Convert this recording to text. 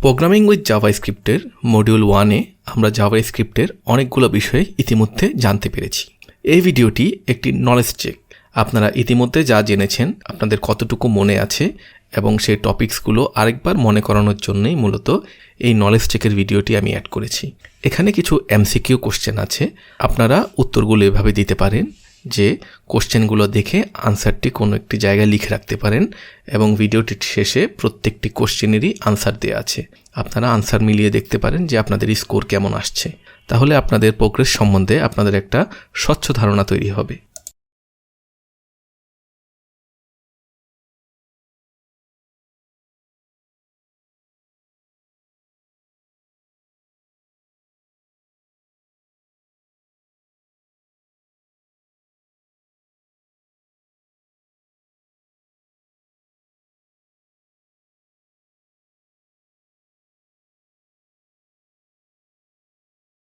Programming with জাভাস্ক্রিপ্টের module 1-এ আমরা জাভাস্ক্রিপ্টের অনেকগুলো বিষয় ইতিমধ্যে জানতে পেরেছি। এই ভিডিওটি একটি নলেজ চেক। আপনারা ইতিমধ্যে যা জেনেছেন আপনাদের কতটুকু মনে আছে এবং সেই টপিকসগুলো আরেকবার মনে করানোর জন্যই মূলত এই নলেজ চেকের ভিডিওটি আমি অ্যাড করেছি। এখানে কিছু এমসিকিউ কোশ্চেন আছে, আপনারা উত্তরগুলো এভাবে দিতে পারেন যে কোশ্চেনগুলো দেখে আনসারটি কোনো একটি জায়গায় লিখে রাখতে পারেন এবং ভিডিওটির শেষে প্রত্যেকটি কোশ্চেনেরই আনসার দেওয়া আছে। আপনারা আনসার মিলিয়ে দেখতে পারেন যে আপনাদের স্কোর কেমন আসছে। তাহলে আপনাদের প্রোগ্রেস সম্বন্ধে আপনাদের একটা স্বচ্ছ ধারণা তৈরি হবে।